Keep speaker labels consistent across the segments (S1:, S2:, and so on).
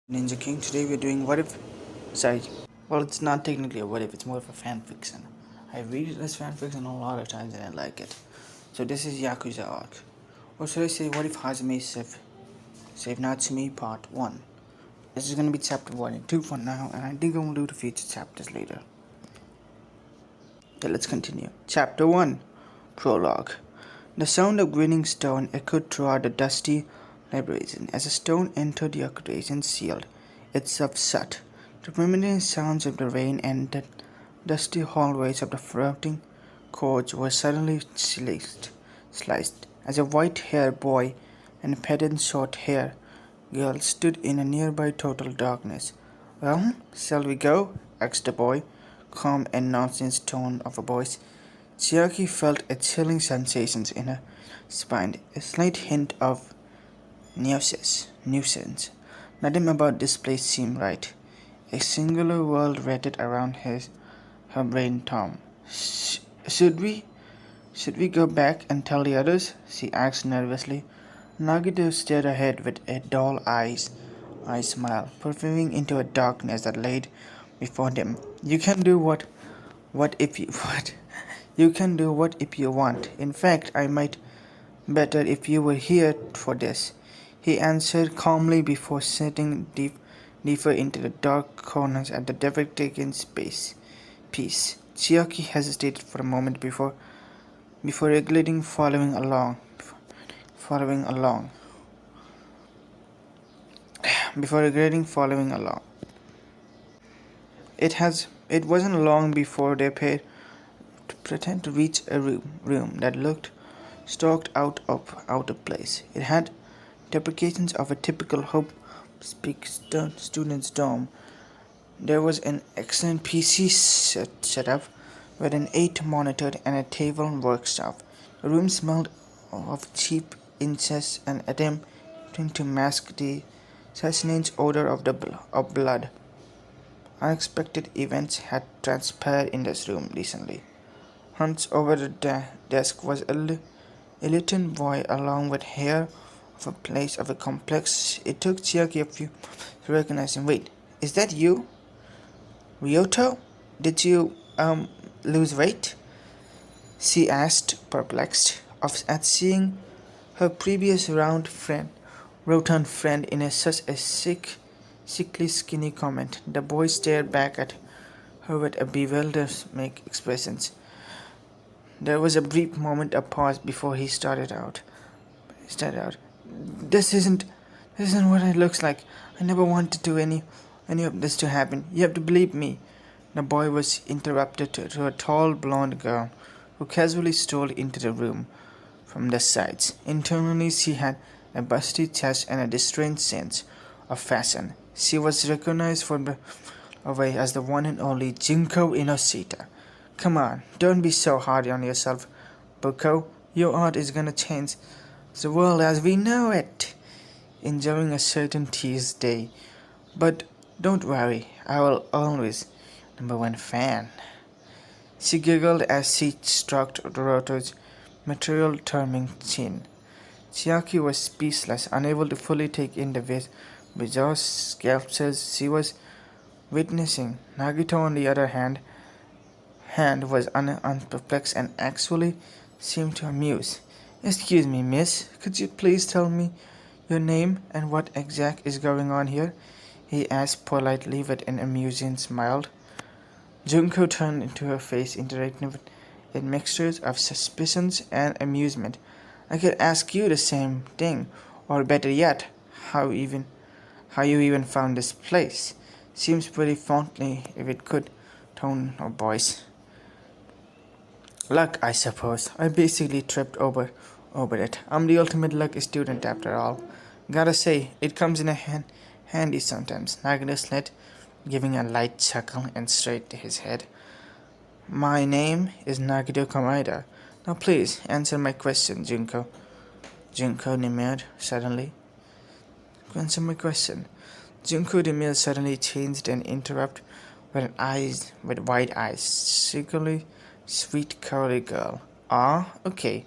S1: Ninja King. Today we're doing what if. Sorry. Well, it's not technically a what if, it's more of a fan fiction. I read it as fan fiction a lot of times and I like it. So this is Yakuza arc. Or should I say, what if Hajime save Natsumi part 1? This is gonna be chapter 1 and 2 for now, and I think I will do the future chapters later. Okay, let's continue. Chapter 1 Prologue. The sound of grinning stone echoed throughout the dusty labyrinth as a stone entered the arcade and sealed itself shut. The remaining sounds of the rain and the dusty hallways of the floating courts were suddenly sliced as a white-haired boy and a pedant short-haired girl stood in a nearby total darkness. "Well, shall we go?" asked the boy, calm and nonsense tone of a voice. Chiaki felt a chilling sensation in her spine, a slight hint of nuisance. Nothing about this place seemed right. A singular world rattled around her brain. Tom, should we go back and tell the others? She asked nervously. Nagito stared ahead with a dull eye smile, pervading into a darkness that laid before them. You can do what if you what? You can do what if you want. In fact, I might better if you were here for this, he answered calmly before sitting deeper into the dark corners at the devastating piece. Chiaki hesitated for a moment before regretting following along. Before regretting following along. It wasn't long before they paid to pretend to reach a room that looked stalked out of place. It had deprecations of a typical Hope Speak student's dorm. There was an excellent PC setup with an 8 monitor and a table and workshop. The room smelled of cheap incense and attempting to mask the sustenance odor of blood. Unexpected events had transpired in this room recently. Hunched over the desk was a little boy along with hair of a place of a complex. It took Chiaki a few to recognize him. Wait, is that you? Ryoto? Did you, lose weight? She asked, perplexed, at seeing her previous rotund friend in such a sickly skinny comment. The boy stared back at her with a bewildered expression. There was a brief moment of pause before he started out. This isn't what it looks like. I never wanted to any of this to happen. You have to believe me. The boy was interrupted to a tall blonde girl who casually strolled into the room from the sides. Internally she had a busty chest and a distinct sense of fashion. She was recognized from away as the one and only Junko Inosita. Come on, don't be so hard on yourself, Buko. Your art is gonna change the world as we know it. Enjoying a certain tease day. But don't worry, I will always #1 fan. She giggled as she stroked Doroto's material charming chin. Chiaki was speechless, unable to fully take in the bizarre sculptures she was witnessing. Nagito, on the other hand was unperplexed and actually seemed to amuse. Excuse me, miss, could you please tell me your name and what exact is going on here? He asked politely with an amusing smile. Junko turned into her face, interacting with a mixture of suspicions and amusement. I could ask you the same thing, or better yet, how you even found this place. Seems pretty friendly if it could, tone of voice. Luck, I suppose. I basically tripped over it. I'm the ultimate luck student after all. Gotta say, it comes in handy sometimes. Nagito said, giving a light chuckle and straight his head. My name is Nagito Komaeda. Now please, answer my question, Junko. Junko demurred suddenly. Answer my question. Junko demurred suddenly changed and interrupted with wide eyes. Secretly sweet curly girl. Okay.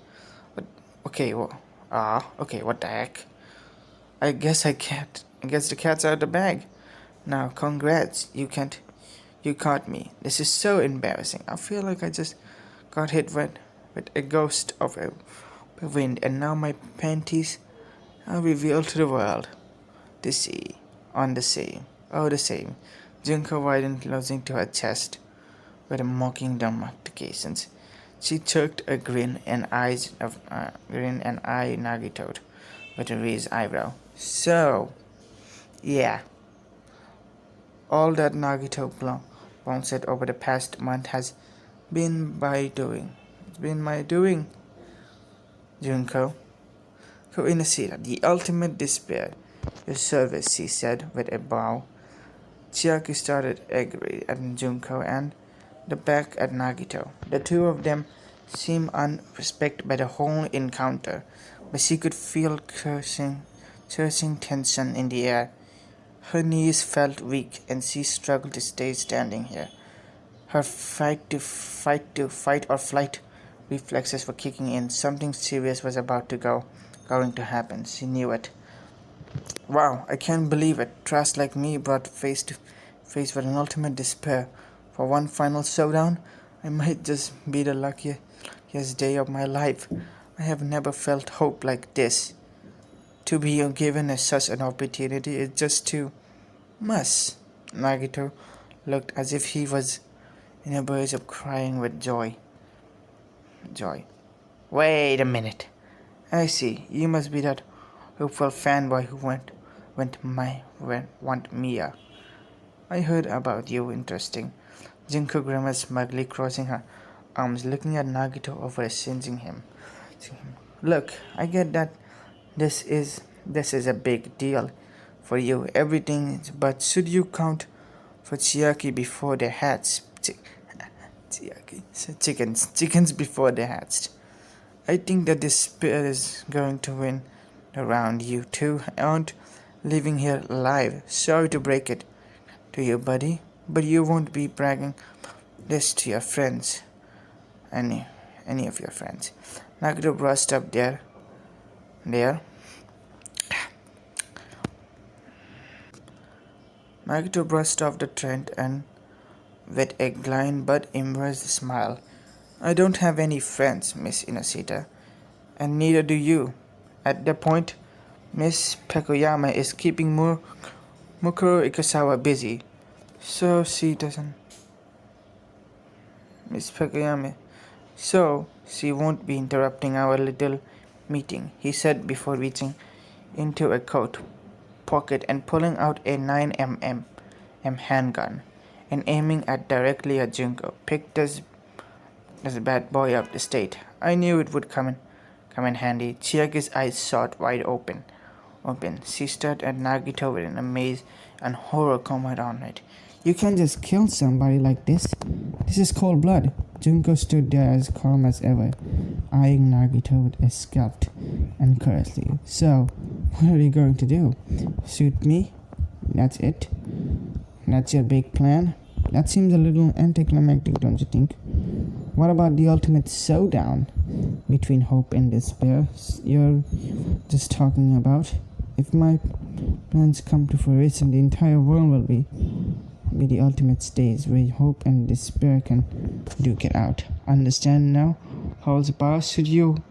S1: Okay, what the heck? I guess I guess the cat's out of the bag. Now, congrats, you caught me. This is so embarrassing. I feel like I just got hit with a ghost of a wind, and now my panties are revealed to the world. The sea, on the same, oh the same. Junko widened, closing to her chest with a mocking demarcations. She choked a grin and eyed Nagito with a raised eyebrow. So, yeah, all that Nagito bounced over the past month has been by doing. It's been my doing, Junko. Koinasira, the ultimate despair. Your service, she said with a bow. Chiaki started angry at Junko and the back at Nagito. The two of them seemed unrespected by the whole encounter, but she could feel cursing tension in the air. Her knees felt weak and she struggled to stay standing here. Her fight or flight reflexes were kicking in. Something serious was about to going to happen. She knew it. Wow, I can't believe it. Trash like me brought face to face with an ultimate despair. For one final showdown, I might just be the luckiest day of my life. I have never felt hope like this. To be given such an opportunity is just too much. Nagito looked as if he was in a burst of crying with joy. Wait a minute. I see. You must be that hopeful fanboy who want Mia. I heard about you. Interesting. Junko grimaced smugly, crossing her arms, looking at Nagito over singeing him. Look, I get that this is a big deal for you. Everything, but should you count for Chiaki before they hatch? Chickens before they hatched. I think that this spear is going to win around. You two aren't living here alive. Sorry to break it to you, buddy, but you won't be bragging this to your friends. Any of your friends. Nagito brushed up there. Nagito brushed off the trend and with a glint but embraced smile. I don't have any friends, Miss Inosita, and neither do you. At that point, Miss Pekoyama is keeping Mukuro Ikasawa busy, so she doesn't. Miss Pekoyama, so she won't be interrupting our little meeting, he said before reaching into a coat pocket and pulling out a 9mm handgun and aiming directly at Junko. Picked this bad boy up the state. I knew it would come in handy. Chiaki's eyes shot wide open. She stared at Nagito with an amaze and horror comment on it. You can't just kill somebody like this. This is cold blood. Junko stood there as calm as ever, eyeing Nagito with a scalped and curiously. So, what are you going to do? Shoot me? That's it? That's your big plan? That seems a little anticlimactic, don't you think? What about the ultimate showdown between hope and despair you're just talking about? If my plans come to fruition, the entire world will be the ultimate stage where hope and despair can duke it out. Understand now? How's boss? Should you,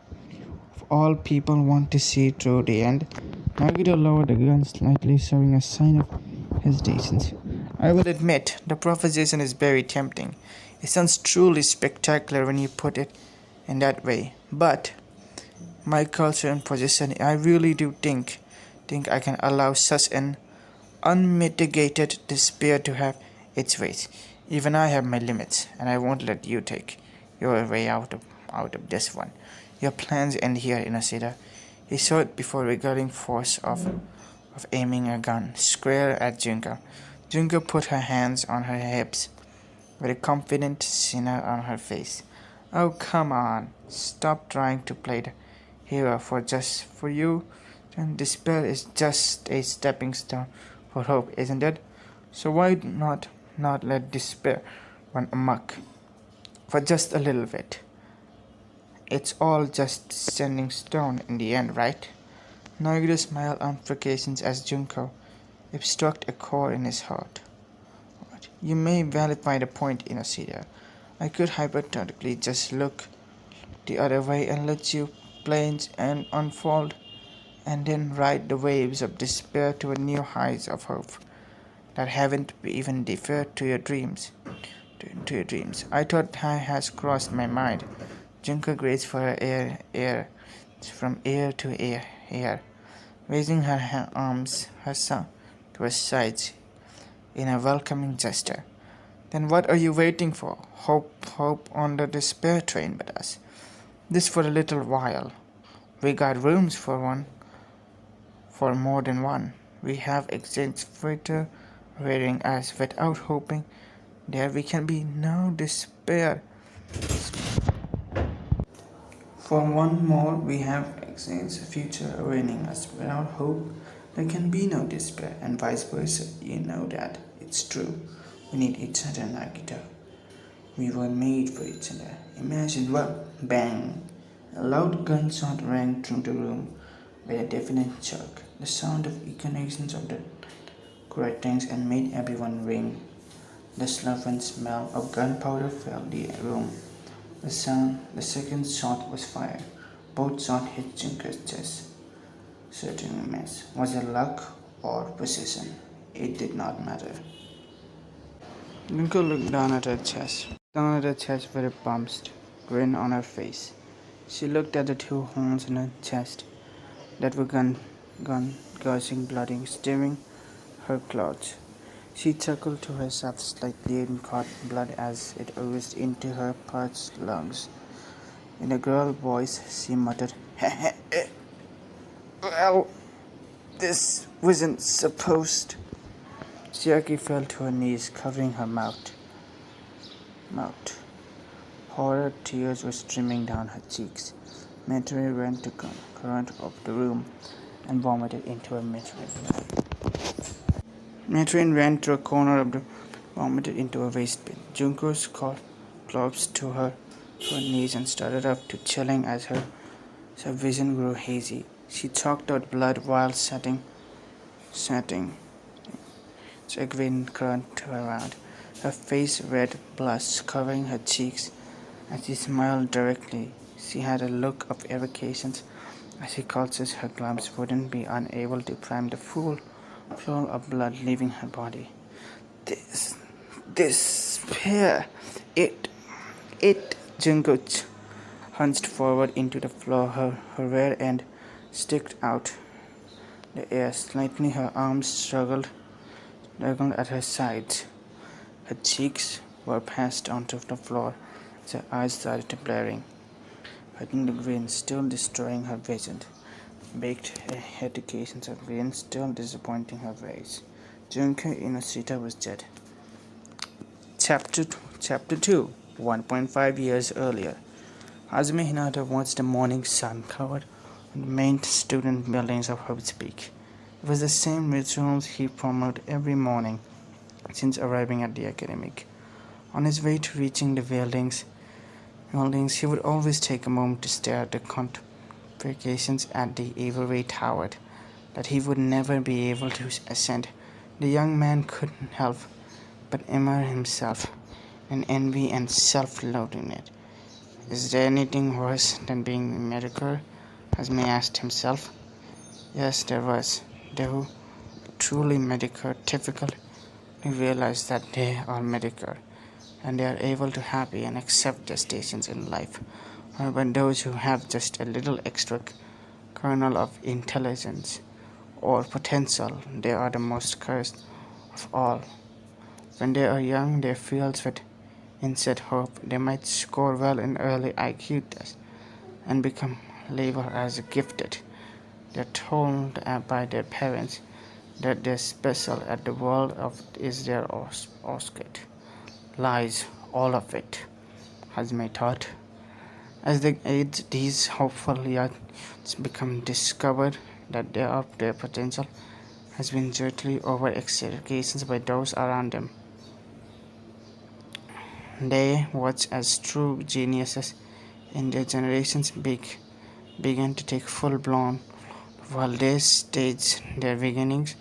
S1: of all people, want to see through the end? Nagito lowered the gun slightly, showing a sign of hesitation. I will admit, the proposition is very tempting. It sounds truly spectacular when you put it in that way. But my culture and position, I really do think I can allow such an unmitigated despair to have its ways. Even I have my limits, and I won't let you take your way out of this one. Your plans end here, Inosita. He saw it before regarding force of aiming a gun square at Junko. Junko put her hands on her hips with a confident sinner on her face. Oh, come on. Stop trying to play the hero for you. And despair is just a stepping stone for hope, isn't it? So why not let despair run amok for just a little bit? It's all just standing stone in the end, right? Nagito smiled on vacations as Junko It struck a chord in his heart. You may validate the point, Inosita. I could hypothetically just look the other way and let you plunge and unfold, and then ride the waves of despair to a new heights of hope that haven't even deferred to your dreams. To your dreams. I thought that has crossed my mind. Junker grazed for her air, from ear to ear, raising her arms her son to her sides in a welcoming gesture. Then what are you waiting for? Hope on the despair train with us. This for a little while. We got rooms for more than one. We have exchanged freighter wearing us without hoping. There we can be no despair. For one more, we have exchanged future awaiting us without hope. There can be no despair, and vice versa. You know that. It's true. We need each other, Nagito. We were made for each other. Imagine what? Bang! A loud gunshot rang through the room with a definite jerk. The sound of incarnations of the curtains and made everyone ring. The sloven smell of gunpowder filled the room. The second shot was fired. Both shots hit Junker's chest. Certainly missed. Was it luck or precision? It did not matter. Junker looked down at her chest with a bounced grin on her face. She looked at the two holes in her chest that were gushing blood, stirring her clothes. She chuckled to herself slightly and caught blood as it oozed into her parched lungs. In a girl voice, she muttered, Well, this wasn't supposed. Chiaki fell to her knees, covering her mouth. Horror tears were streaming down her cheeks. Materi ran to current of the room and vomited into a Materi ran to a corner of the vomited into a waste bin. Junko's collapsed to her knees and started up to chilling as her vision grew hazy. She choked out blood while setting Egwene current around. Her face red, blush covering her cheeks as she smiled directly. She had a look of irritation as she cautious her gloves wouldn't be unable to prime the full flow of blood leaving her body. This pair, it, Junko hunched forward into the floor, her rear end sticked out the air slightly, her arms struggled at her sides. Her cheeks were passed onto the floor as her eyes started blaring, hurting the green, still destroying her vision. Baked educations of green, still disappointing her ways. Junko Inosita was dead. Chapter 2 1.5 years earlier. Hazumi Hinata watched the morning sun covered on the main student buildings of Hope's Peak. It was the same rituals he performed every morning since arriving at the academic. On his way to reaching the buildings, he would always take a moment to stare at the configurations at the Avery Tower that he would never be able to ascend. The young man couldn't help but immerse himself in envy and self-loathing. Is there anything worse than being mediocre? Hazumi asked himself. Yes, there was. They who truly mediocre typically realize that they are mediocre, and they are able to happy and accept their stations in life. However, those who have just a little extra kernel of intelligence or potential, they are the most cursed of all. When they are young, they are filled with insane hope. They might score well in early IQ tests and become labeled as gifted. They are told by their parents that they're special at the world of is their Oscar. Lies, all of it, Hazumi thought. As they age, these hopeful youths become discovered that their potential has been greatly over-exaggerated by those around them. They watch as true geniuses in their generations began to take full-blown while they staged their beginnings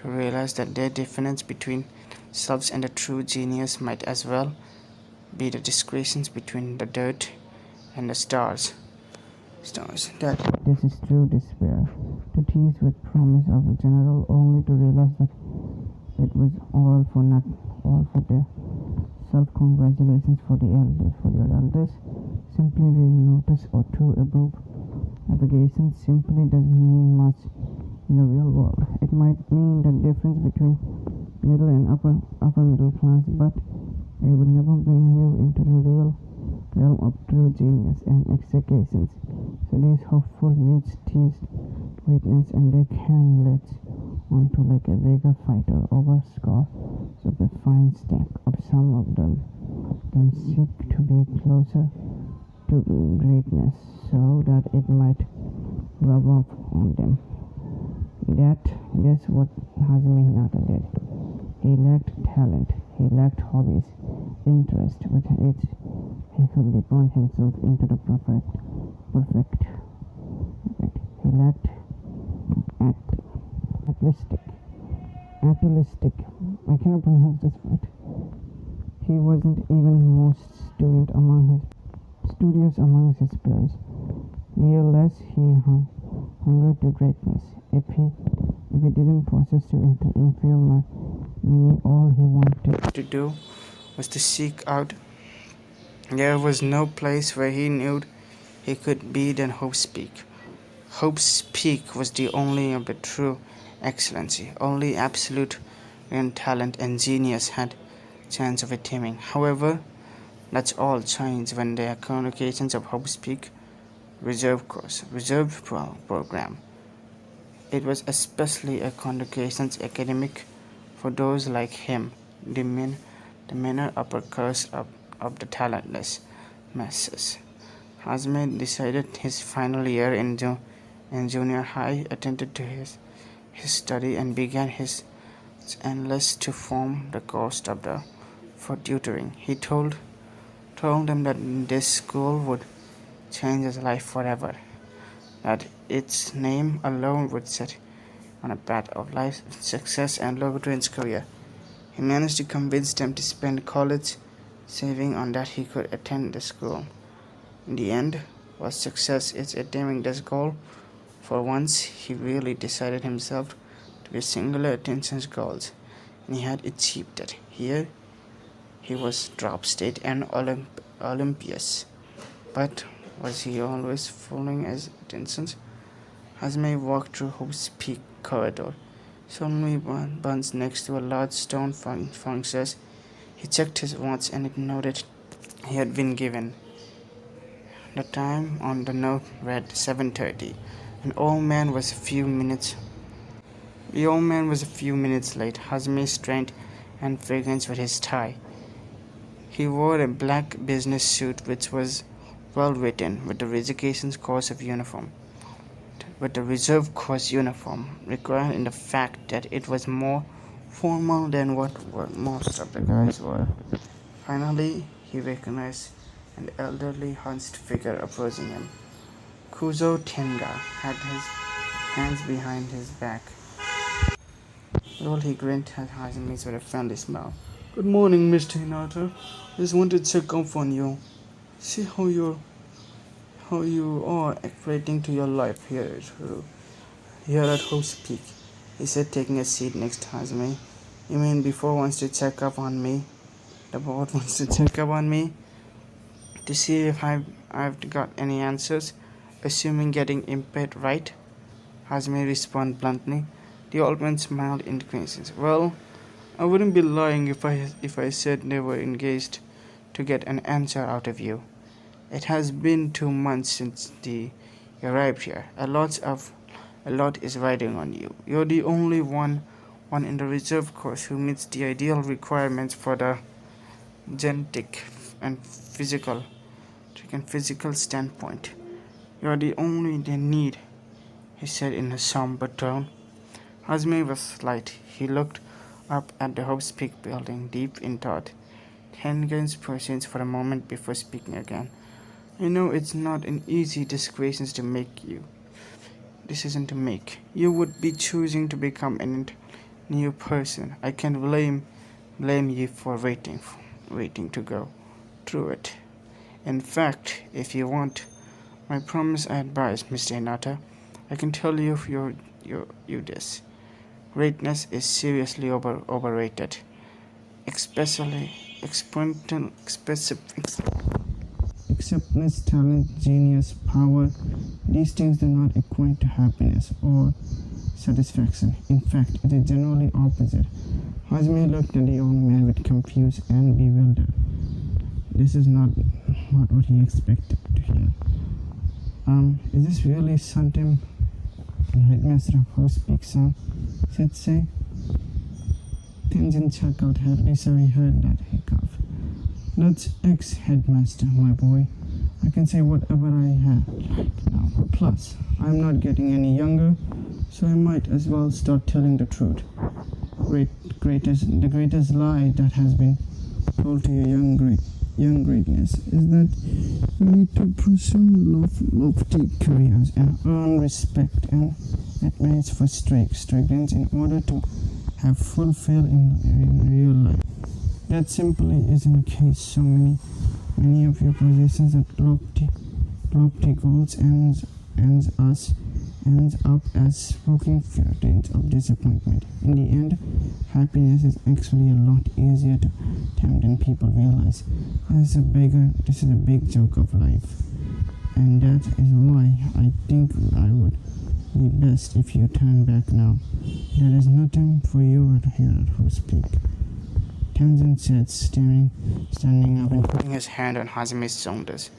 S2: to realize that their difference between selves and the true genius might as well be the discrepancy between the dirt and the stars. That this is true despair, to tease with promise of a general, only to realize that it was all for not all for the self-congratulations for your elders. Simply being noticed or two above aggregation simply doesn't mean much in the real world. It might mean the difference between middle and upper middle class, but it would never bring you into the real realm of true genius and executions. So these hopeful youths tease weakness, and they can latch onto like a bigger fighter over scores of the fine stack of some of them seek to be closer to greatness so that it might rub off on them. That's what Hazmi Nata did. He lacked talent, he lacked hobbies, interest with which he could deploy himself into the perfect. He lacked atavistic. I cannot pronounce this word. He wasn't even most studious among his peers. Nevertheless, he hungered to greatness. If he didn't possess to inferior many, all he wanted to do was to seek out. There was no place where he knew he could be than Hope's Peak. Hope's Peak was the only of the true excellency. Only absolute and talent and genius had chance of attaining. However, that's all changed when the communications of Hope's Peak reserve program. It was especially a communications academic for those like him, the meaner upper curse of the talentless masses. Hazmi decided his final year in junior high, attended to his study and began his endless to form the cost of for tutoring. He told them that this school would change his life forever, that its name alone would set on a path of life, success and logo to his career. He managed to convince them to spend college saving on that he could attend the school. In the end, was success is attaining this goal. For once, he really decided himself to be singular attention's goals, and he had achieved it. Here, he was drop state and Olympias. But was he always following his intentions? Hazmi walked through Hope's Peak corridor. Suddenly, once next to a large stone functus, he checked his watch and it noted he had been given. The time on the note read 7:30. The old man was a few minutes late. Hazmi strength and fragrance with his tie. He wore a black business suit which was well written with the reserve course uniform, required in the fact that it was more formal than what most of the guys were. Finally, he recognized an elderly hunched figure approaching him. Kuzo Tenga had his hands behind his back. Well, he grinned at Hazmi with a friendly smile. Good morning, Mr. Hinata. Just wanted to check up on you. See how you are equating to your life here at Hope's Peak, he said, taking a seat next to Hazmi. You mean before wants to check up on me? The board wants to check up on me to see if I've got any answers, assuming getting impaired right? Hazmi responded bluntly. The old man smiled in acquiescence. Well, I wouldn't be lying if I said they were engaged to get an answer out of you. It has been 2 months since you arrived here. A lot is riding on you. You're the only one in the reserve course who meets the ideal requirements for the genetic and physical standpoint. You're the only they need, he said in a somber tone. Hazmi was slight. He looked up at the Hope's Peak building, deep in thought. Tengen's patience for a moment before speaking again. I know it's not an easy decision to make. You would be choosing to become an
S1: new person. I can't blame you for waiting to go through it. In fact, if you want my promise advice, Mr. Hinata, I can tell you this. Greatness is seriously overrated, especially exponential,
S2: Acceptance, talent, genius, power, these things do not equate to happiness or satisfaction. In fact, it is generally opposite. Hazmi looked at the young man with confused and bewildered. This is not what he expected to hear. Is this really something the headmaster who speaks on? Said say. Tenzin chuckled happily, so he heard that hiccup. That's ex-headmaster, my boy. I can say whatever I have now. Plus, I'm not getting any younger, so I might as well start telling the truth. The greatest lie that has been told to your young greatness is that you need to pursue lofty careers and earn respect and admirance for strengths in order to have fulfilled in real life. That simply isn't the case. So many of your possessions at lofty goals ends up as smoking fountains of disappointment. In the end, happiness is actually a lot easier to attain than people realize. This is a big joke of life, and that is why I think I would be best if you turn back now. There is nothing for you here who speak. Tenzin said, standing up and
S1: putting his hand on Hazume's shoulders.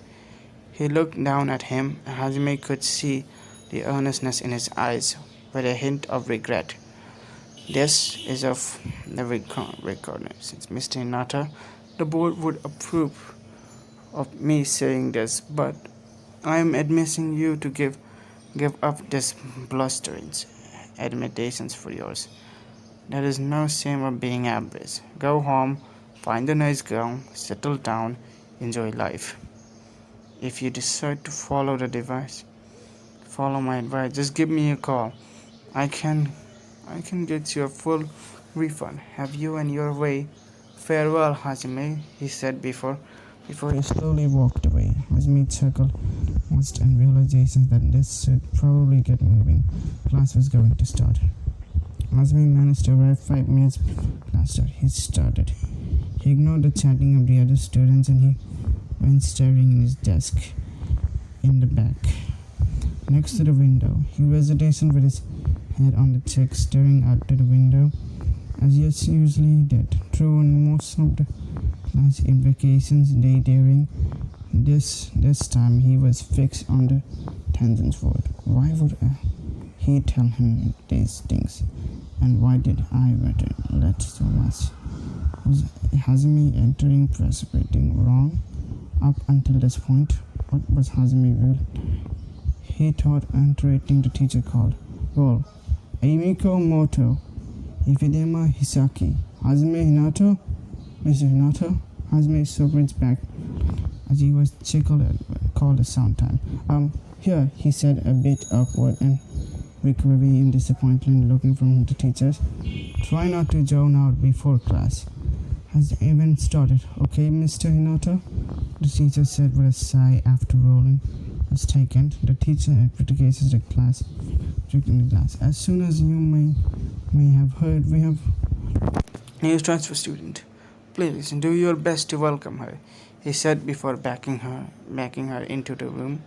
S1: He looked down at him, and Hazume could see the earnestness in his eyes with a hint of regret. This is of the record. Since Mr. Hinata, the board would approve of me saying this, but I am admitting you to give up this blustering admitations for yours. There is no shame of being average. Go home, find a nice girl, settle down, enjoy life. If you decide to follow my advice, just give me a call. I can get you a full refund. Have you and your way. Farewell, Hajime, he said before he slowly walked away. Hajime chuckled once and realization that this should probably get moving. Class was going to start. Hajime managed to arrive 5 minutes before class started. He ignored the chatting of the other students and he went staring in his desk in the back, next to the window. He hesitated with his head on the cheek, staring out to the window, as he usually did. Through most of the class in vacations day during this time he was fixed on the Tenzin's word. Why would he tell him these things? And why did I let so much? Was Hazumi entering precipitating wrong? Up until this point, what was Hazumi will? He thought entering the teacher called. Roll. Emiko Moto. Ifidema Hisaki. Hazumi Hinata? Mr. Hinata? Hazumi sobered back as he was called a sound time. Here, he said, a bit awkward and recovery in disappointment, looking from the teachers. Try not to zone out before class. Has the event started? Okay, Mr. Hinata? The teacher said with a sigh after rolling was taken. The teacher advocates the class. As soon as you may have heard, we have new transfer student. Please do your best to welcome her, he said before backing her into the room.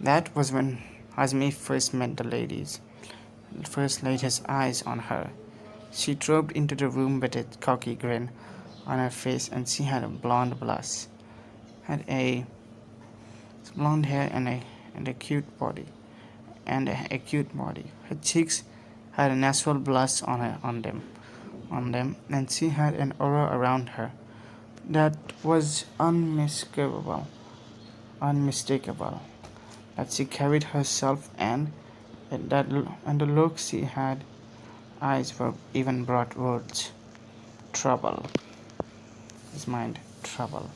S1: That was when Hazmi first met the ladies. First laid his eyes on her. She trooped into the room with a cocky grin on her face, and she had blonde hair and a cute body. Her cheeks had a natural blush on them, and she had an aura around her that was unmistakable. That she carried herself, and the look she had eyes were even brought words. Trouble. His mind, trouble.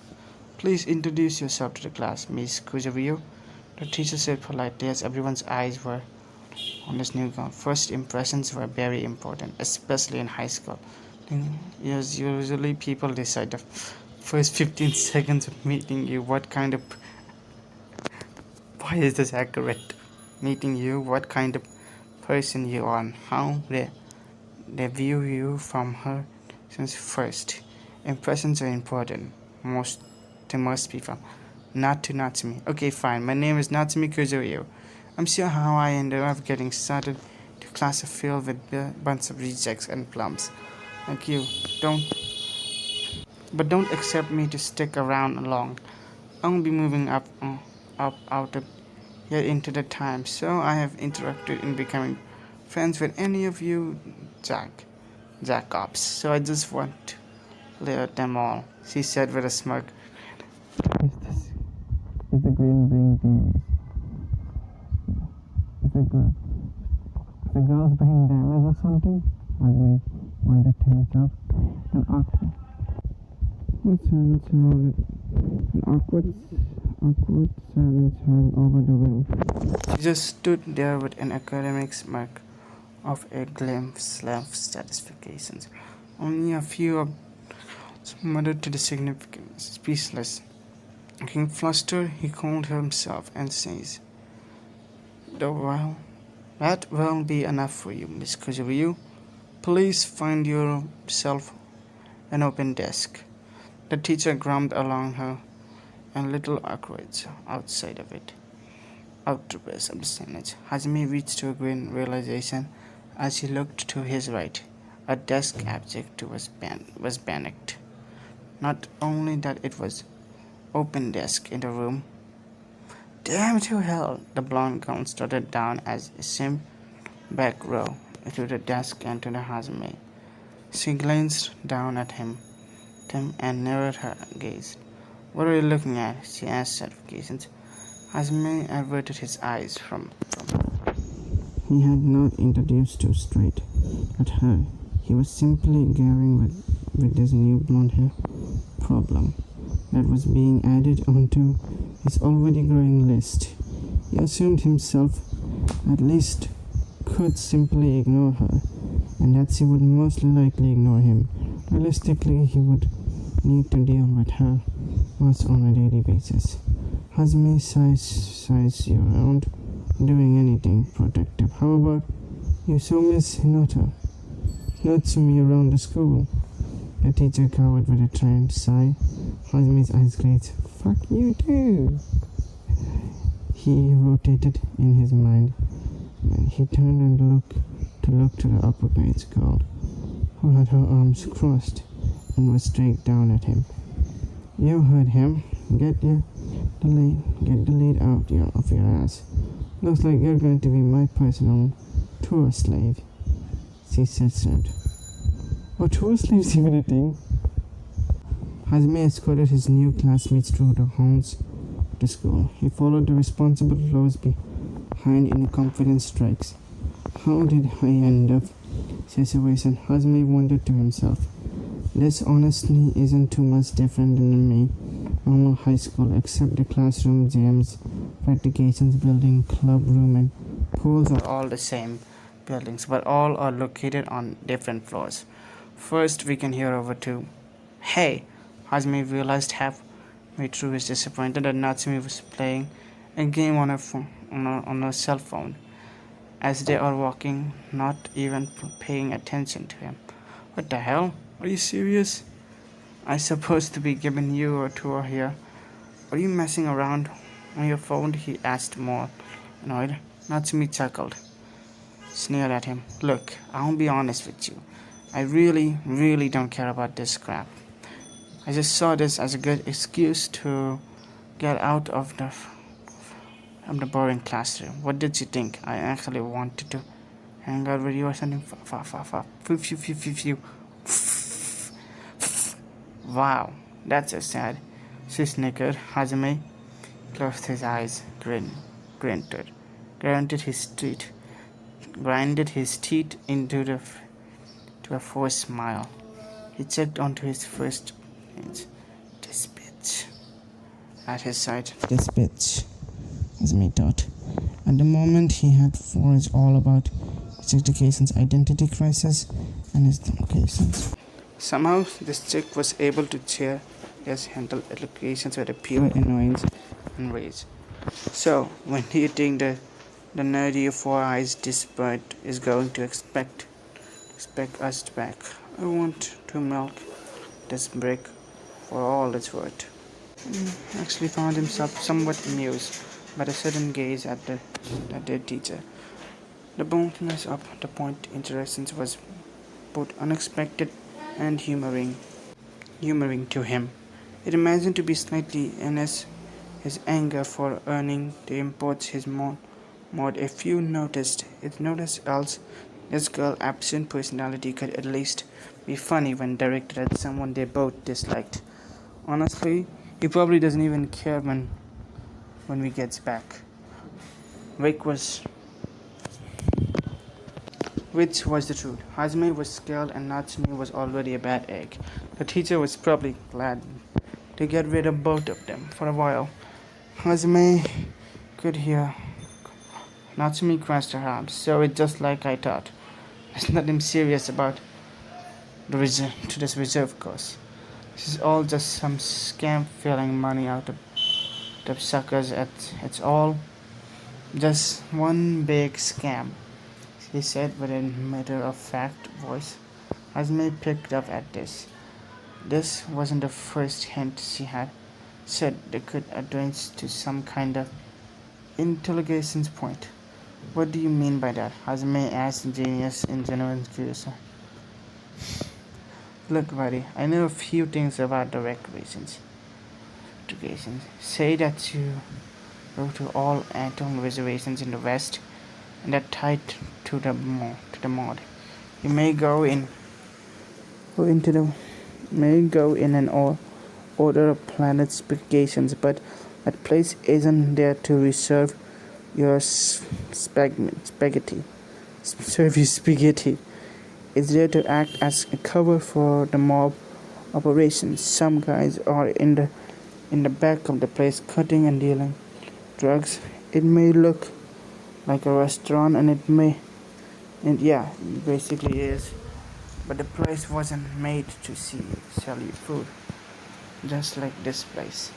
S1: Please introduce yourself to the class, Miss Kujario, the teacher said politely as everyone's eyes were on his new gown. First impressions were very important, especially in high school. Yes, usually people decide the first 15 seconds of meeting you what kind of why is this accurate? Meeting you what kind of person you are and how they view you from her since first. Impressions are important to most people. Not to Natsumi. Okay, fine. My name is Natsumi Kuzuyo. I'm sure how I ended up getting started to class filled with a bunch of rejects and plums. Like you. Don't accept me to stick around long. I'll be moving up out of here into the time, so I have interacted in becoming friends with any of you Jacobs. So I just want to clear them all, she said with a smirk.
S2: Is the green being damaged? Is the girl's being damaged or something? Ugly wanted to himself. An awkward silence hung over the room.
S1: She just stood there with an academic smirk of a glimpse of satisfactions. Only a few of muttered to the significant speechless. Looking flustered, he called himself and says, that will be enough for you, Miss Kuzuyu. Please find yourself an open desk. The teacher grumbled along her, and little awkward outside of it. Outburst of silence. Hazumi reached to a grin realization as he looked to his right. A desk object was panicked. Not only that it was open desk in the room. Damn to hell! The blonde girl started down as a sim back row to the desk and to the Hazumi. She glanced down at him and narrowed her gaze. What are you looking at? She asked satisfaction. Hazumi averted his eyes from
S2: He had not introduced too straight at her. He was simply glaring with this new blonde hair problem that was being added onto his already growing list. He assumed himself at least could simply ignore her, and that she would most likely ignore him. Realistically, he would need to deal with her once on a daily basis. Hazumi sighs you around doing anything protective. How about you saw Miss Natsumi around the school? The teacher covered with a trained sigh. Hazumi's eyes glazed. Fuck you too. He rotated in his mind. And he turned and looked to the upper-grade girl, who had her arms crossed and was straight down at him. You heard him. Get the lead out of your ass. Looks like you're going to be my personal tour slave, she said. Oh, tour slaves even a thing? Hazumi escorted his new classmates through the halls of the school. He followed the responsible flows behind in confident strikes. How did I end up situation? Hazumi wondered to himself. This honestly isn't too much different than me. Normal high school, except the classroom, gyms, practications, building, club room, and pools are all the same buildings, but all are located on different floors. First, we can hear over to, hey, Hazumi realized halfway through his disappointed that Natsumi was playing a game on her cell phone as they are walking, not even paying attention to him. What the hell? Are you serious? I'm supposed to be giving you a tour here. Are you messing around on your phone? He asked, more annoyed. Natsumi chuckled, sneered at him. Look, I'll be honest with you. I really don't care about this crap. I just saw this as a good excuse to get out of the boring classroom. What did you think? I actually wanted to hang out with you or something? Phew. Wow, that's so sad. She snickered. Hazumi closed his eyes, grinded his teeth into a forced smile. He checked onto his first bench. This bitch. At his side, this bitch, Hazumi thought. A At the moment, he had forged all about his education's identity crisis and his locations.
S1: Somehow, this chick was able to cheer his handle allegations with a pure annoyance and rage. So, when do you think the nerdy four-eyes despot is going to expect us back? I want to milk this brick for all it's worth. Actually found himself somewhat amused by the sudden gaze at their teacher. The boldness of the point interactions was both unexpected and humoring to him. It imagined to be slightly his anger for earning the imports his mod. If you noticed, else this girl's absent personality could at least be funny when directed at someone they both disliked. Honestly, he probably doesn't even care when we gets back. Rick was Which was the truth. Hajime was scared and Natsumi was already a bad egg. The teacher was probably glad to get rid of both of them for a while. Hajime could hear Natsumi crossed her arms. So it's just like I thought. There's nothing serious about this reserve course. This is all just some scam filling money out of the suckers. It's all just one big scam, he said with a matter-of-fact voice. Azmi picked up at this. This wasn't the first hint she had said that could advance to some kind of interrogation point. What do you mean by that? Hazme asked Genius in genuine curiosity. Look, buddy, I know a few things about the regulations. Say that you go to all atom reservations in the West and are tied to the mod. You may go in and order a planet's specifications, but that place isn't there to reserve your spaghetti. Serve you spaghetti. It's there to act as a cover for the mob operations. Some guys are in the back of the place cutting and dealing drugs. It may look like a restaurant, and it basically is. But the place wasn't made to sell you food, just like this place.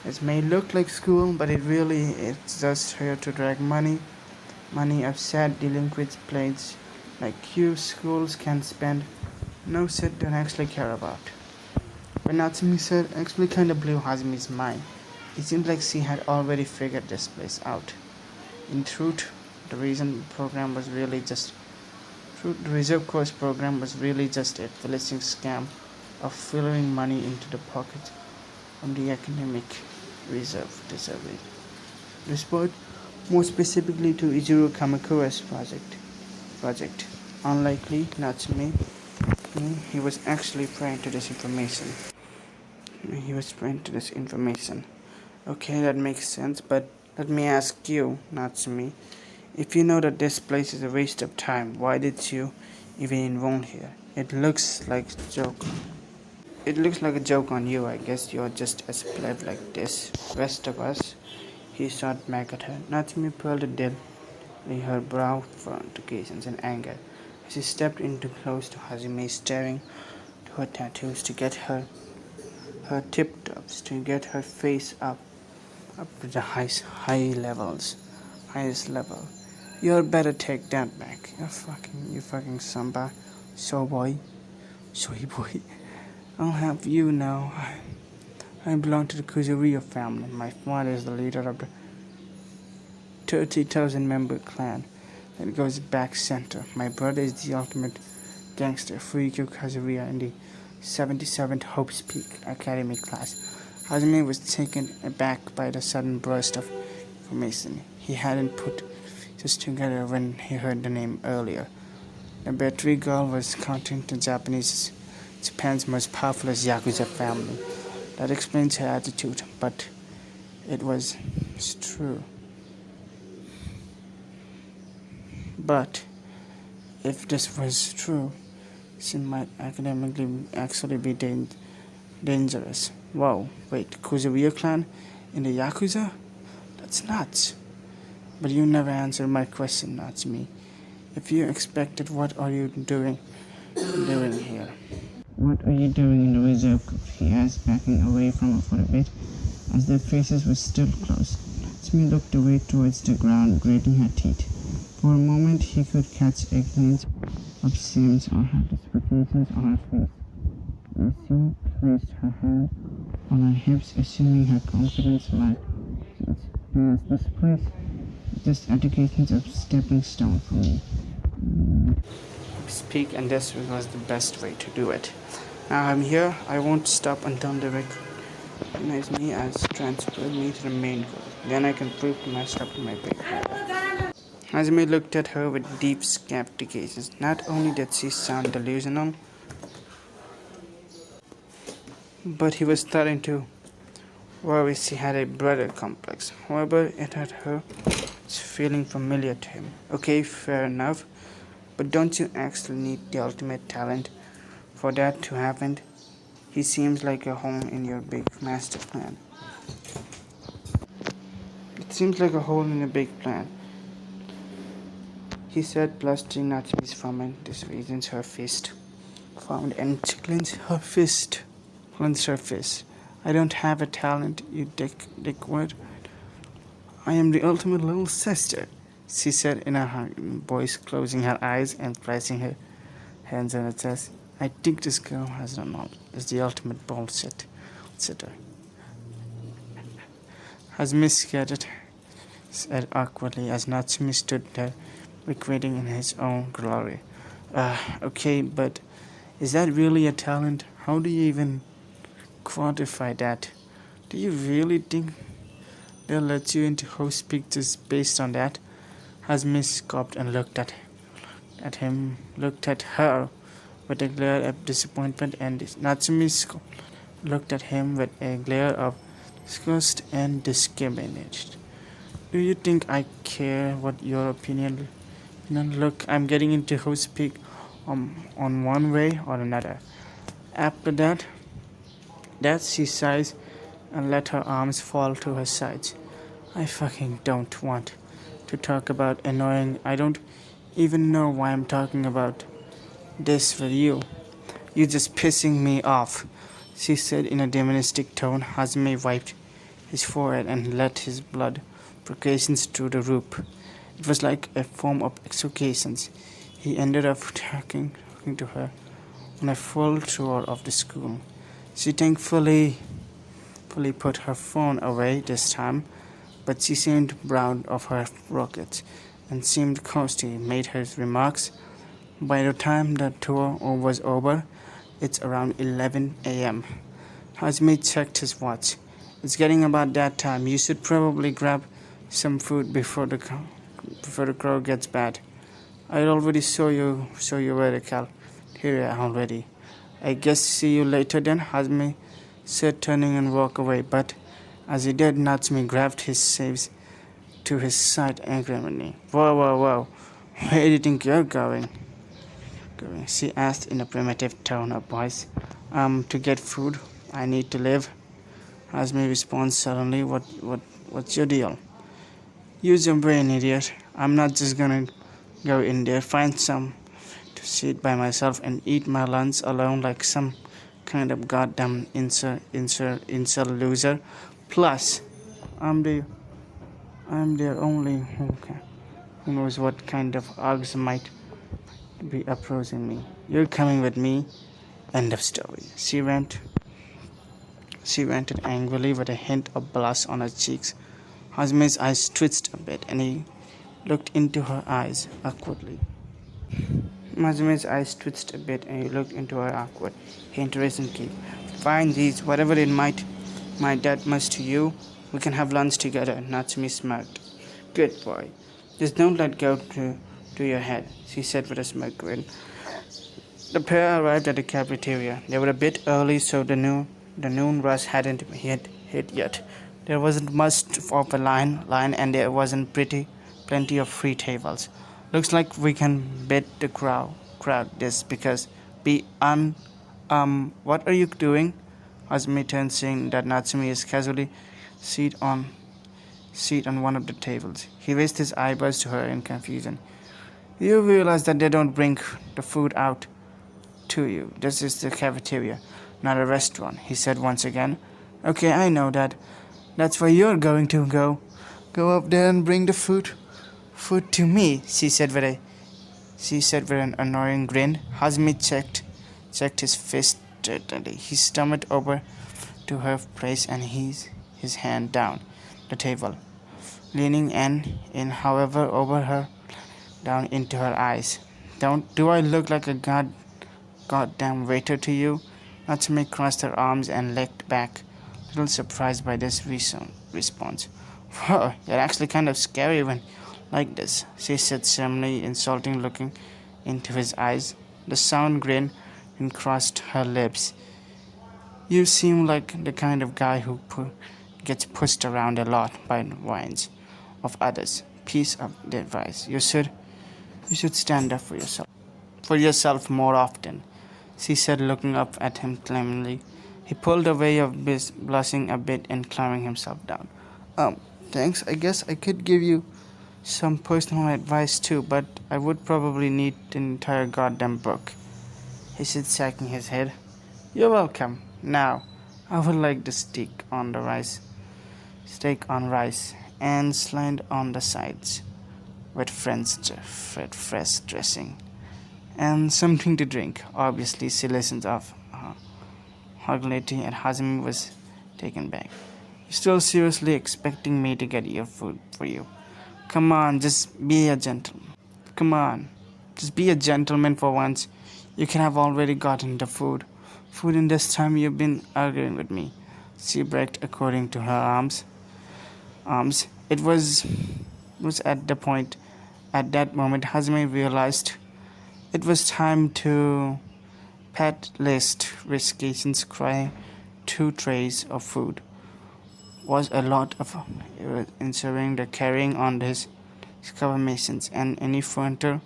S1: It may look like school, but it's just here to drag money of sad delinquent planes like you schools can spend no cent don't actually care about. When Natsumi said actually kinda blew Hazumi's mind. It seemed like she had already figured this place out. In truth, the reserve course program was really just a felicity scam of filling money into the pockets of the academic reserve. Respond more specifically to Izuru Kamakura's project. Unlikely, Natsume, he was actually praying to this information. Okay, that makes sense, but let me ask you, Natsumi, if you know that this place is a waste of time, why did you even involve here? It looks like a joke on you. I guess you're just as pleb like this rest of us. He shot back at her. Natsumi pulled deadly her brow frowned occasions in anger as she stepped into close to Hazime, staring to her tattoos to get her tip-tops, to get her face up to the highest level. You'd better take that back. You fucking samba, soy boy. I'll have you know. I belong to the Kuzuria family. My father is the leader of the 30,000 member clan that goes back center. My brother is the ultimate gangster, Furikyo Kazuria, in the 77th Hope's Peak Academy class. Hazumi was taken aback by the sudden burst of information. He hadn't put this together when he heard the name earlier. The battery girl was counting to Japan's most powerful Yakuza family. That explains her attitude, but it was true. But if this was true, she might academically actually be dangerous. Wow, wait, Kuzuria clan in the Yakuza? That's nuts. But you never answered my question, Natsumi. If you expected, what are you doing here?
S2: What are you doing in the reserve? He asked, backing away from her for a bit, as their faces were still close. Natsumi looked away towards the ground, grating her teeth. For a moment he could catch a glance of Sam's or her expectations on her face. She placed her hand on her hips, assuming her confidence might pass this place. This education's a stepping stone for me.
S1: Speak, and this was the best way to do it. Now I'm here. I won't stop until they recognize me as transferred me to the main goal. Then I can prove to myself my big brother. Azmi looked at her with deep skepticism. Not only did she sound delusional, but he was starting to worry she had a brother complex. However, it had her feeling familiar to him. Okay, fair enough. But don't you actually need the ultimate talent for that to happen? He seems like a home in your big master plan. It seems like a hole in a big plan, he said, blustering Natsumi's from this reasons her fist. Found and clenched her fist. Clenched her fist. I don't have a talent, you dickwad. I am the ultimate little sister, she said in her voice, closing her eyes and placing her hands on her chest. I think this girl has no knowledge. Is the ultimate bullshit. Sitter. Has Miss Gadget said awkwardly as Natsumi stood there, recreating in his own glory. Okay, but is that really a talent? How do you even quantify that? Do you really think they'll let you into house speak just based on that? Hazmi scoffed and looked at her with a glare of disappointment, and Natsumi looked at him with a glare of disgust and discrimination. Do you think I care what your opinion? Look, I'm getting into house speak on one way or another. After that she sighed and let her arms fall to her sides. I fucking don't want to talk about annoying. I don't even know why I'm talking about this with you. You're just pissing me off, she said in a demonistic tone. Hazme wiped his forehead and let his blood percolations through the roof. It was like a form of exorcism. He ended up talking to her on a full tour of the school. She thankfully put her phone away this time, but she seemed proud of her rockets and seemed coasty, made her remarks. By the time the tour was over, it's around 11 a.m. Hazmi checked his watch. It's getting about that time. You should probably grab some food before the crowd gets bad. I already saw you were the cafeteria already. I guess see you later then, Hazmi said, turning and walked away. But as he did, Natsumi grabbed his saves to his side angrily. Whoa. Where do you think you're going? She asked in a primitive tone of voice. To get food. I need to live. Hazmi responds suddenly. What's your deal? Use your brain, idiot. I'm not just gonna go in there, find some to sit by myself and eat my lunch alone like some kind of goddamn incel loser. Plus, I'm their only who knows what kind of odds might be approaching me. You're coming with me. End of story. She ranted angrily with a hint of blush on her cheeks. Hazmi's eyes twitched a bit and he looked into her eyes awkwardly. Hazmi's eyes twitched a bit and he looked into her awkward. Interestingly, fine, these, whatever it might that much to you, we can have lunch together. Natsumi smirked. Good boy. Just don't let go to your head, she said with a smirk grin. The pair arrived at the cafeteria. They were a bit early, so the noon rush hadn't hit yet. There wasn't much of a line, and there wasn't plenty of free tables. Looks like we can beat the crowd this because what are you doing? Hazmi turned, seeing that Natsumi is casually seated seat on one of the tables. He raised his eyebrows to her in confusion. You realize that they don't bring the food out to you. This is the cafeteria, not a restaurant, he said once again. Okay, I know that. That's where you're going to go. Go up there and bring the food to me, she said with an annoying grin. Hazmi checked his fist dirtily. He stumbled over to her place and his hand down the table, leaning in, however, over her, down into her eyes. Do I look like a goddamn waiter to you? Natsume crossed her arms and legged back, a little surprised by this response. Whoa, you're actually kind of scary when like this, she said suddenly, insulting, looking into his eyes. The sound grin and crossed her lips. You seem like the kind of guy who gets pushed around a lot by the whines of others. Piece of advice. You should stand up for yourself more often, she said, looking up at him claimingly. He pulled away, blushing a bit and climbing himself down. Thanks. I guess I could give you some personal advice too, but I would probably need an entire goddamn book, he said, shaking his head. You're welcome. Now, I would like the steak on rice, and sliced on the sides, with fresh dressing, and something to drink. Obviously, she listened off Hogglety, and Hazmi was taken back. You're still seriously expecting me to get your food for you? Come on, just be a gentleman. Come on, just be a gentleman for once. You can have already gotten the food in this time you've been arguing with me. She bragged, according to her arms. It was at that moment Hazmi realized it was time to pat list riscations, crying 2 trays of food was a lot of ensuring the carrying on his excavations and any further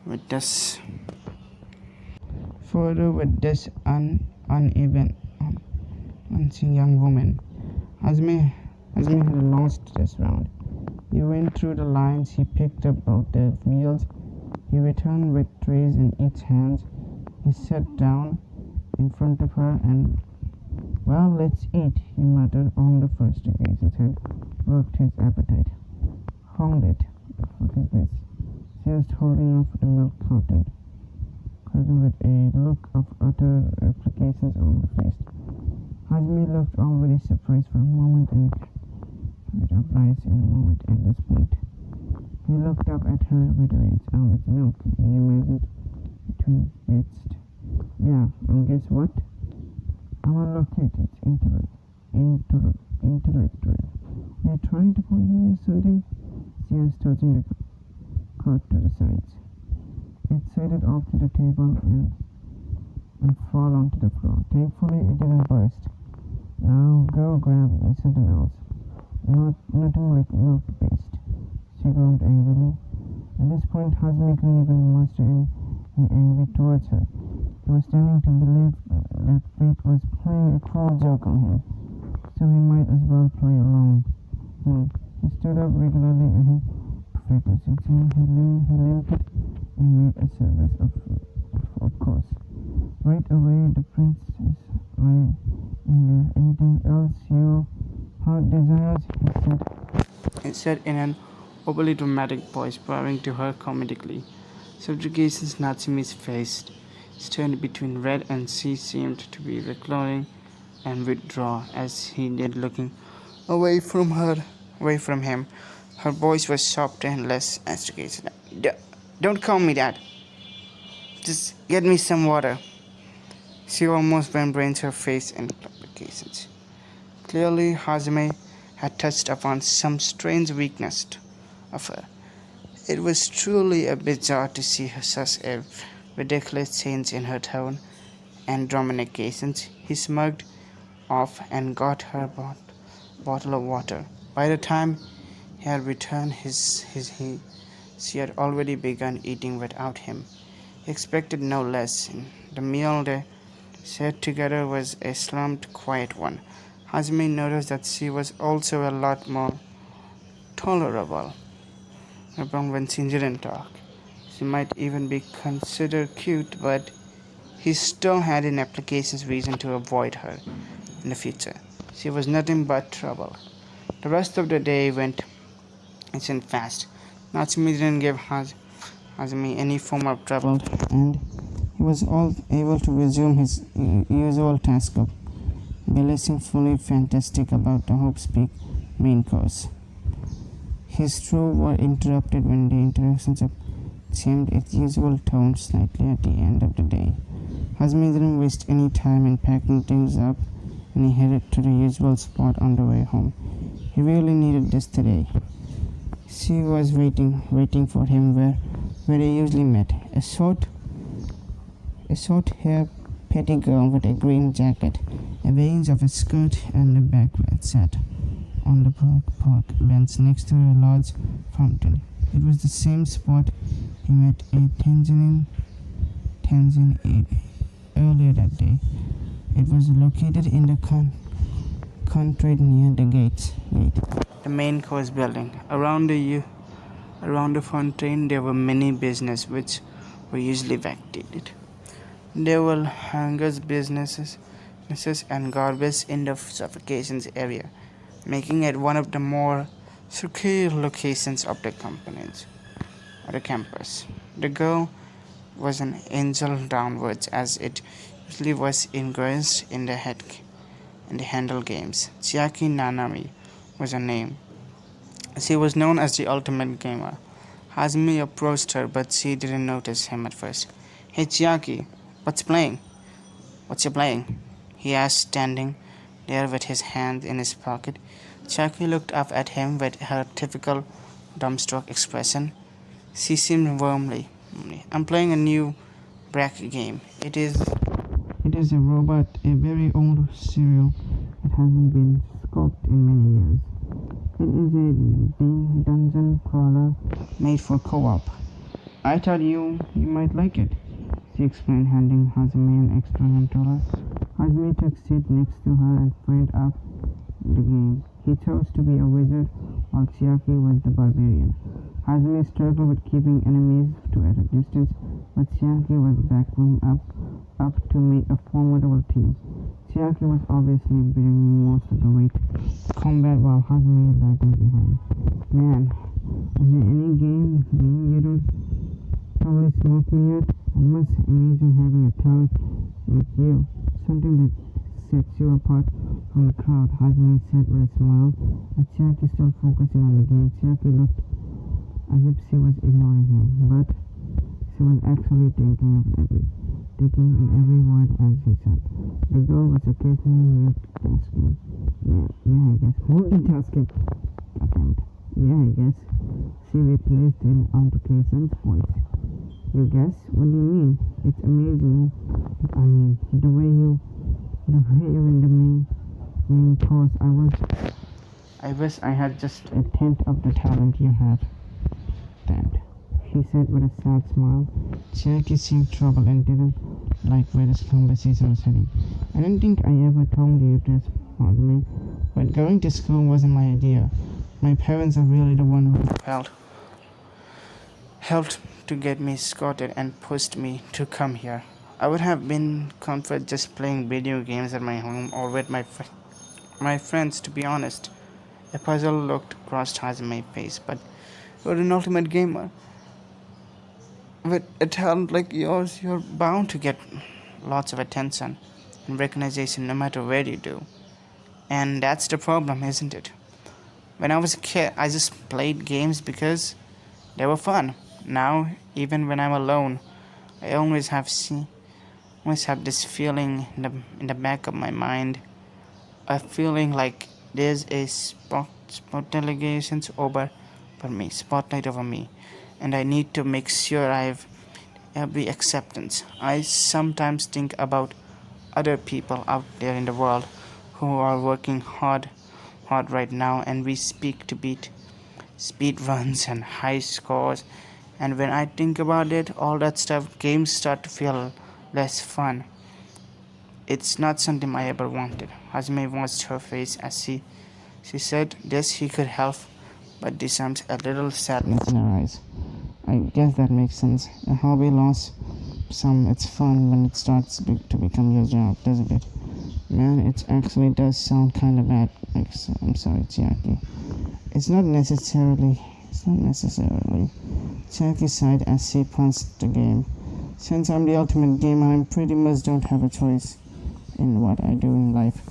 S1: with this uneven young woman. Hazmi had lost this round. He went through the lines, he picked up all the meals, he returned with trays in each hand. He sat down in front of her and, well, let's eat, he muttered on the first occasion. Had worked his appetite. Hold it. What is this? Just holding up the milk carton with a look of utter applications on the face. Hazmi looked already surprised for a moment and rid of rice in a moment at this point. He looked up at her with its milk. He imagined between bits. Yeah, and guess what? I'm unlocated, intellectual. Are you trying to poison me or something? She was touching the cart to the sides. It slid off to the table and fall onto the floor. Thankfully, it didn't burst. Now go grab me something else. Nothing like milk paste. She groaned angrily. At this point, Hazmi couldn't even muster any anger towards her. He was starting to believe that fate was playing a cruel joke on him, so he might as well play along. He stood up regularly and he perfectly sincere. He limped and made a service of course. Right away, the princess lay in there. Anything else your heart desires? He said in an overly dramatic voice, bowing to her comedically. Subjugation's Natsume's face turned between red and she seemed to be recoiling and withdraw as he did, looking away from him. Her voice was softer and less agitated. Don't call me that. Just get me some water. She almost membranes her face in complications. Clearly, Hazmi had touched upon some strange weakness of her. It was truly a bizarre to see her such a ridiculous change in her tone and dominications. He smirked off and got her bottle of water. By the time he had returned, she had already begun eating without him. He expected no less. The meal they shared together was a slumped, quiet one. Hazmi noticed that she was also a lot more tolerable, even when she didn't talk. She might even be considered cute, but he still had an applications reason to avoid her in the future. She was nothing but trouble. The rest of the day went instant fast. Natsumi didn't give Hazumi any form of trouble, and he was all able to resume his usual task of balancing fully fantastic about the Hope's Peak main course. His throws were interrupted when the interactions changed its usual tone slightly at the end of the day. Hazmi didn't waste any time in packing things up, and he headed to the usual spot on the way home. He really needed this today. She was waiting for him where they usually met. A short hair petty girl with a green jacket, a range of a skirt, and a backpack sat on the park bench next to a large fountain. It was the same spot he met a Tanzanian earlier that day. It was located in the country near the gate. The main course building. Around the fountain there were many businesses which were usually vacated. There were hangars, businesses and garbage in the suffocations area, making it one of the more secure locations of the campus. The girl was an angel downwards, as it usually was engrossed in the handle games. Chiaki Nanami was her name. She was known as the ultimate gamer. Hazmi approached her, but she didn't notice him at first. "Hey Chiaki, what's you playing?" he asked, standing there with his hand in his pocket. Chiaki looked up at him with her typical dumbstruck expression. She seemed warmly. "I'm playing a new bracket game. It is a robot, a very old serial that hasn't been scoped in many years. It is a dungeon crawler made for co-op. I thought you might like it," she explained, handing Hazumi an extra controller. Hazumi took a seat next to her and fired up the game. He chose to be a wizard, while Chiaki was the barbarian. Hazumi struggled with keeping enemies at a distance, but Chiaki was backing up to meet a formidable team. Chiaki was obviously bearing most of the weight of combat, while Hazumi lagging behind. "Man, is there any game you don't probably smoke me yet? It must amazing having a talent like you, something that sets you apart from the crowd," Hazumi said with a smile, as Chiaki still focusing on the game. Chiaki looked as if she was ignoring him, but she was actually taking in every word as he said. The girl was occasionally multitasking. Yeah, I guess. Multitasking. Goddammit. "Yeah, I guess," she replaced in altercation voice. "You guess? What do you mean? It's amazing. I mean, the way you're in the main course. I wish I had just a tenth of the talent you have." "Damned," he said with a sad smile. Chiaki seemed troubled and didn't like where this conversation was heading. "I don't think I ever told you this, Hazumi, but going to school wasn't my idea. My parents are really the one who helped to get me scouted and pushed me to come here. I would have been comfort just playing video games at my home or with my friends, to be honest." A puzzle looked crossed Hazumi's face. "But you're an ultimate gamer. With a talent like yours, you're bound to get lots of attention and recognition no matter where you do. And that's the problem, isn't it? When I was a kid, I just played games because they were fun. Now, even when I'm alone, I always have this feeling in the back of my mind, a feeling like there's a spotlight over me, and I need to make sure I have every acceptance. I sometimes think about other people out there in the world who are working hard right now, and we speak to beat speed runs and high scores, and when I think about it, all that stuff, games start to feel less fun. It's not something I ever wanted." Hazumi watched her face as she said this. He could help but disarms a little sadness in her eyes. I guess that makes sense. A hobby lost some its fun when it starts to become your job, doesn't it? Man, it actually does sound kind of bad. I'm sorry, Chiaki. It's not necessarily. Chiaki sighed as she punched the game. Since I'm the ultimate gamer, I pretty much don't have a choice in what I do in life.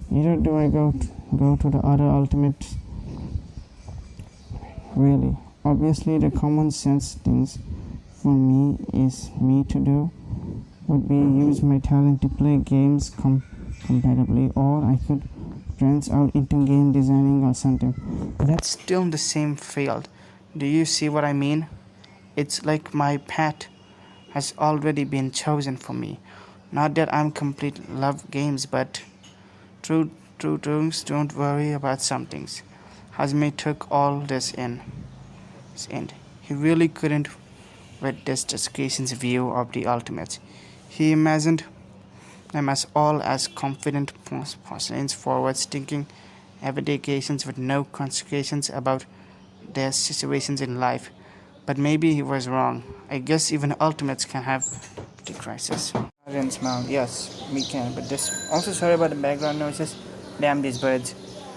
S1: Neither do I go to the other ultimate. Really, obviously, the common sense things for me to do would be use my talent to play games compatibly, or I could branch out into game designing or something. That's still the same field. Do you see what I mean? It's like my path has already been chosen for me. Not that I'm complete love games, but true things don't worry about some things. Hazme took all this in. He really couldn't with this discussion's view of the ultimates. He imagined them as all as confident persons, forward-thinking, everyday cases with no consequences about their situations in life. But maybe he was wrong. I guess even ultimates can have the crisis. And smile, yes, we can. But this also sorry about the background noises. Damn these birds.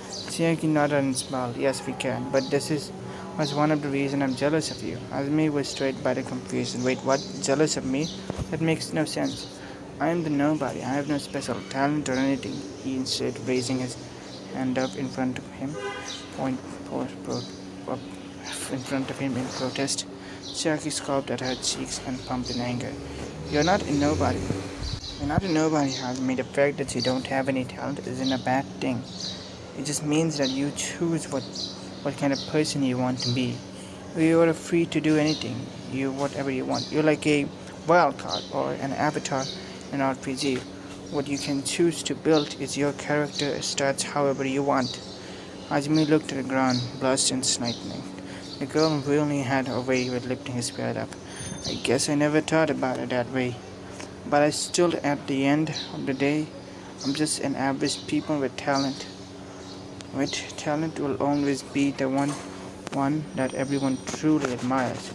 S1: Chiaki nodded and smiled. Yes, we can. But this was one of the reasons I'm jealous of you. Azmi was straight by the confusion. Wait, what? Jealous of me? That makes no sense. I am the nobody. I have no special talent or anything. He insisted, raising his hand up in front of him, up in front of him in protest. Chiaki scoffed at her cheeks and pumped in anger. You're not a nobody. You're not a nobody, Hazmi. The fact that you don't have any talent isn't a bad thing. It just means that you choose what kind of person you want to be. You are free to do anything, whatever you want. You're like a wild card or an avatar in an RPG. What you can choose to build is your character starts however you want. Azmi looked at the ground, blushed and slightly. The girl really had a way with lifting his spirit up. I guess I never thought about it that way. But I still, at the end of the day, I'm just an average people with talent. Talent will always be the one that everyone truly admires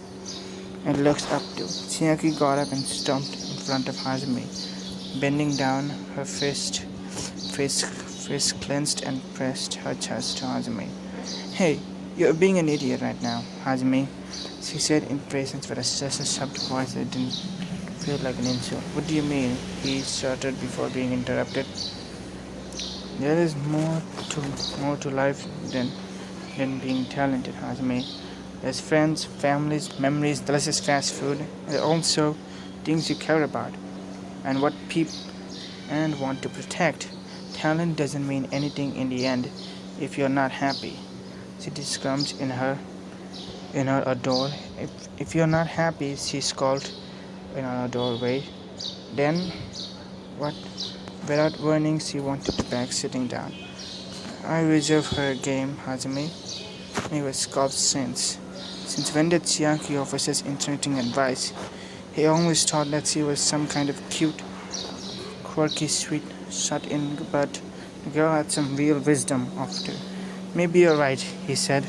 S1: and looks up to. Chiaki got up and stomped in front of Hazumi, bending down, her fist clenched and pressed her chest to Hazumi. Hey, you're being an idiot right now, Hazumi, she said in presence with a soft voice that didn't feel like an insult. What do you mean? He stuttered before being interrupted. There is more to life than being talented, Hazme. There's friends, families, memories, delicious fast food, and also things you care about and what people and want to protect. Talent doesn't mean anything in the end if you're not happy. She discouraged in her adore. If you're not happy, she scolded in her doorway. Then what? Without warning, she wanted back sitting down. I reserve her game, Hazumi. He was scoffed since when did Chiaki offer such interesting advice? He always thought that she was some kind of cute, quirky, sweet, shut-in, but the girl had some real wisdom after. Maybe you're right, he said.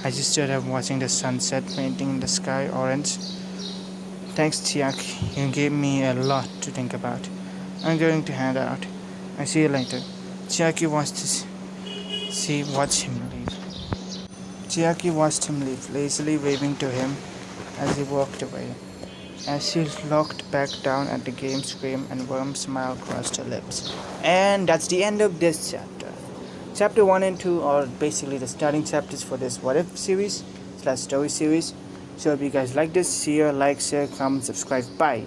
S1: I just stood up watching the sunset painting the sky orange. Thanks, Chiaki. You gave me a lot to think about. I'm going to head out. I see you later. Chiaki watched him leave, lazily waving to him as he walked away. As she looked back down at the game screen, and warm smile crossed her lips. And that's the end of this chapter. Chapter 1 and 2 are basically the starting chapters for this What If series / story series. So if you guys like this, share, like, comment, subscribe. Bye.